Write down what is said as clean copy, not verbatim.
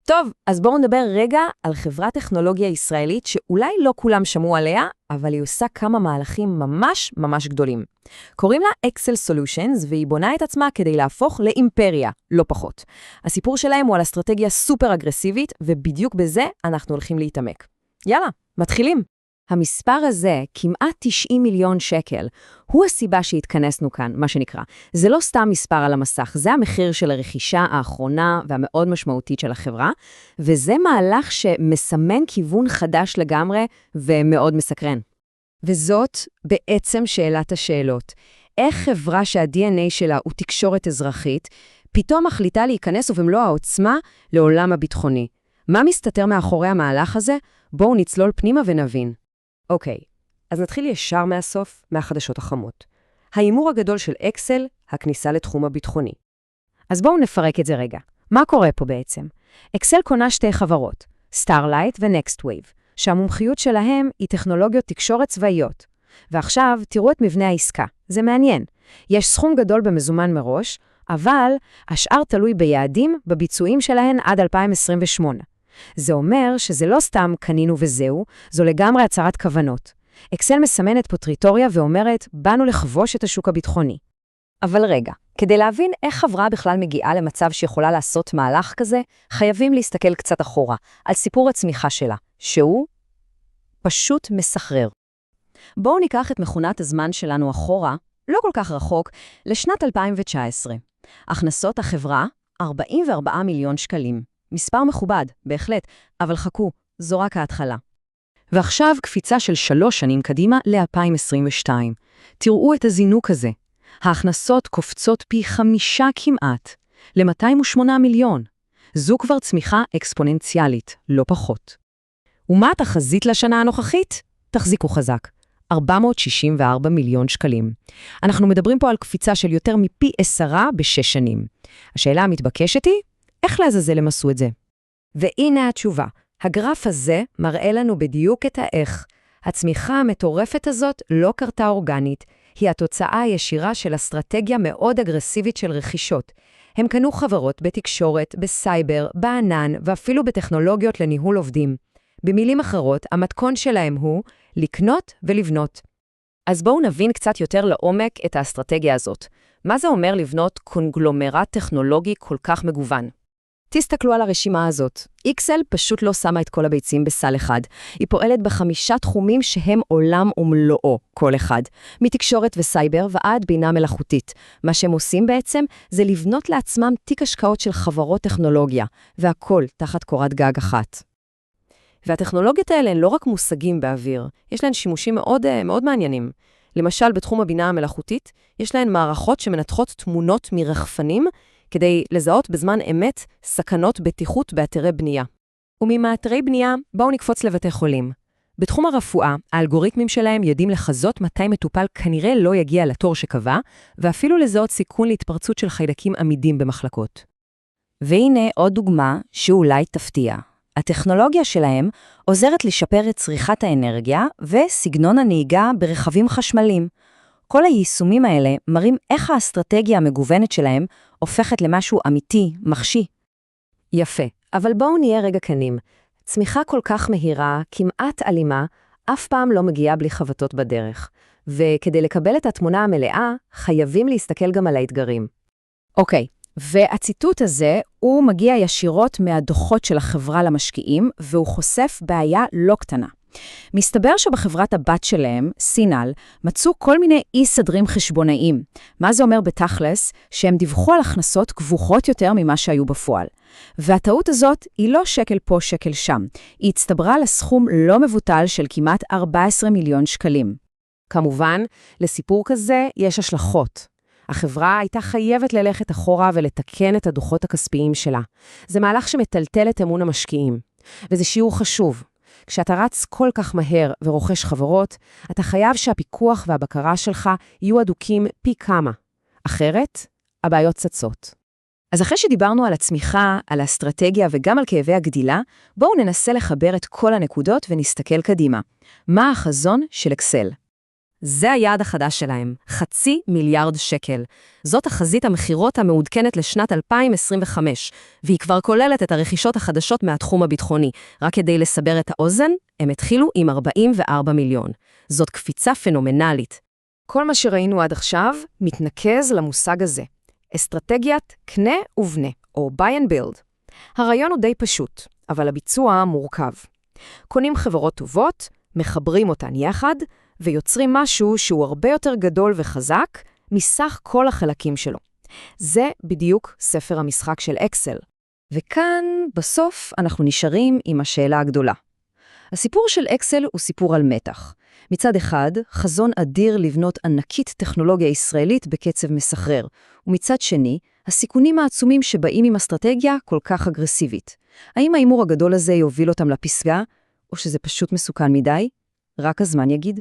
טוב, אז בואו נדבר רגע על חברת טכנולוגיה ישראלית שאולי לא כולם שמעו עליה, אבל היא עושה כמה מהלכים ממש ממש גדולים. קוראים לה Excel Solutions, והיא בונה את עצמה כדי להפוך לאימפריה, לא פחות. הסיפור שלהם הוא על אסטרטגיה סופר אגרסיבית, ובדיוק בזה אנחנו הולכים להתעמק. יאללה, מתחילים. המספר הזה, כמעט 90 מיליון שקל, הוא הסיבה שהתכנסנו כאן, מה שנקרא. זה לא סתם מספר על המסך, זה המחיר של הרכישה האחרונה והמאוד משמעותית של החברה, וזה מהלך שמסמן כיוון חדש לגמרי ומאוד מסקרן. וזאת בעצם שאלת השאלות. איך חברה שה-DNA שלה הוא תקשורת אזרחית, פתאום מחליטה להיכנס ובמלוא העוצמה לעולם הביטחוני? מה מסתתר מאחורי המהלך הזה? בואו נצלול פנימה ונבין. אוקיי, אז נתחיל ישר מהסוף, מהחדשות החמות. האימור הגדול של אקסל, הכניסה לתחום הביטחוני. אז בואו נפרק את זה רגע. מה קורה פה בעצם? אקסל קונה שתי חברות, סטארלייט ונקסט ווייב, שהמומחיות שלהם היא טכנולוגיות תקשורת צבאיות. ועכשיו תראו את מבנה העסקה. זה מעניין. יש סכום גדול במזומן מראש, אבל השאר תלוי ביעדים, בביצועים שלהן עד 2028. זה אומר שזה לא סתם קנינו וזהו, זו לגמרי הצהרת כוונות. אקסל מסמנת פה טריטוריה ואומרת, באנו לחבוש את השוק הביטחוני. אבל רגע, כדי להבין איך חברה בכלל מגיעה למצב שיכולה לעשות מהלך כזה, חייבים להסתכל קצת אחורה, על סיפור הצמיחה שלה, שהוא פשוט מסחרר. בואו ניקח את מכונת הזמן שלנו אחורה, לא כל כך רחוק, לשנת 2019. הכנסות החברה, 44 מיליון שקלים. מספר מכובד, בהחלט, אבל חכו, זו רק ההתחלה. ועכשיו קפיצה של 3 שנים קדימה ל-2022. תראו את הזינוק הזה. ההכנסות קופצות פי 5 כמעט, ל-208 מיליון. זו כבר צמיחה אקספוננציאלית, לא פחות. ומה התחזית לשנה הנוכחית? תחזיקו חזק. 464 מיליון שקלים. אנחנו מדברים פה על קפיצה של יותר מפי 10 ב6 שנים. השאלה המתבקשת היא, איך לעזאזל הם עשו את זה? והנה התשובה. הגרף הזה מראה לנו בדיוק את האיך. הצמיחה המטורפת הזאת לא קרתה אורגנית, היא התוצאה הישירה של אסטרטגיה מאוד אגרסיבית של רכישות. הם קנו חברות בתקשורת, בסייבר, בענן ואפילו בטכנולוגיות לניהול עובדים. במילים אחרות, המתכון שלהם הוא לקנות ולבנות. אז בואו נבין קצת יותר לעומק את האסטרטגיה הזאת. מה זה אומר לבנות קונגלומרט טכנולוגי כל כך מגוון? תסתכלו על הרשימה הזאת. אקסל פשוט לא שמה את כל הביצים בסל אחד. היא פועלת ב5 תחומים שהם עולם ומלואו, כל אחד. מתקשורת וסייבר ועד בינה מלאכותית. מה שהם עושים בעצם זה לבנות לעצמם תיק השקעות של חברות טכנולוגיה, והכל תחת קורת גג אחת. והטכנולוגיות האלה הן לא רק מושגים באוויר, יש להן שימושים מאוד מעניינים. למשל, בתחום הבינה המלאכותית, יש להן מערכות שמנתחות תמונות מרחפנים, כדי לזהות בזמן אמת סכנות בטיחות באתרי בנייה. וממאתרי בנייה, בואו נקפוץ לבתי חולים. בתחום הרפואה, האלגוריתמים שלהם יודעים לחזות מתי מטופל כנראה לא יגיע לתור שקבע, ואפילו לזהות סיכון להתפרצות של חיידקים עמידים במחלקות. והנה עוד דוגמה שאולי תפתיע. הטכנולוגיה שלהם עוזרת לשפר את צריכת האנרגיה וסגנון הנהיגה ברכבים חשמליים. כל היישומים האלה מראים איך האסטרטגיה המגוונת שלהם הופכת למשהו אמיתי, מחשי. יפה, אבל בואו נהיה רגע כנים. צמיחה כל כך מהירה, כמעט אלימה, אף פעם לא מגיעה בלי חבטות בדרך. וכדי לקבל את התמונה המלאה, חייבים להסתכל גם על האתגרים. אוקיי, והציטוט הזה הוא מגיע ישירות מהדוחות של החברה למשקיעים, והוא חושף בעיה לא קטנה. מסתבר שבחברת הבת שלהם, סינל, מצאו כל מיני אי-סדרים חשבונאיים. מה זה אומר בתכלס? שהם דיווחו על הכנסות גבוהות יותר ממה שהיו בפועל. והטעות הזאת היא לא שקל פה שקל שם. היא הצטברה לסכום לא מבוטל של כמעט 14 מיליון שקלים. כמובן, לסיפור כזה יש השלכות. החברה הייתה חייבת ללכת אחורה ולתקן את הדוחות הכספיים שלה. זה מהלך שמטלטל את אמון המשקיעים. וזה שיעור חשוב. כשאתה רץ כל כך מהר ורוכש חברות, אתה חייב שהפיקוח והבקרה שלך יהיו אדוקים פי כמה. אחרת, הבעיות צצות. אז אחרי שדיברנו על הצמיחה, על האסטרטגיה וגם על כאבי הגדילה, בואו ננסה לחבר את כל הנקודות ונסתכל קדימה. מה החזון של אקסל? זה היעד החדש שלהם, 500,000,000,000 שקל. זאת תחזית המחירות המעודכנת לשנת 2025, והיא כבר כוללת את הרכישות החדשות מהתחום הביטחוני. רק כדי לסבר את האוזן, הם התחילו עם 44 מיליון. זאת קפיצה פנומנלית. כל מה שראינו עד עכשיו מתנקז למושג הזה, אסטרטגיית קנה ובנה, או buy and build. הרעיון הוא די פשוט, אבל הביצוע מורכב. קונים חברות טובות, מחברים אותן יחד, ויוצרים משהו שהוא הרבה יותר גדול וחזק מסך כל החלקים שלו. זה בדיוק ספר המשחק של אקסל. וכאן, בסוף, אנחנו נשארים עם השאלה הגדולה. הסיפור של אקסל הוא סיפור על מתח. מצד אחד, חזון אדיר לבנות ענקית טכנולוגיה ישראלית בקצב מסחרר, ומצד שני, הסיכונים העצומים שבאים עם אסטרטגיה כל כך אגרסיבית. האם האימור הגדול הזה יוביל אותם לפסגה, או שזה פשוט מסוכן מדי? רק הזמן יגיד.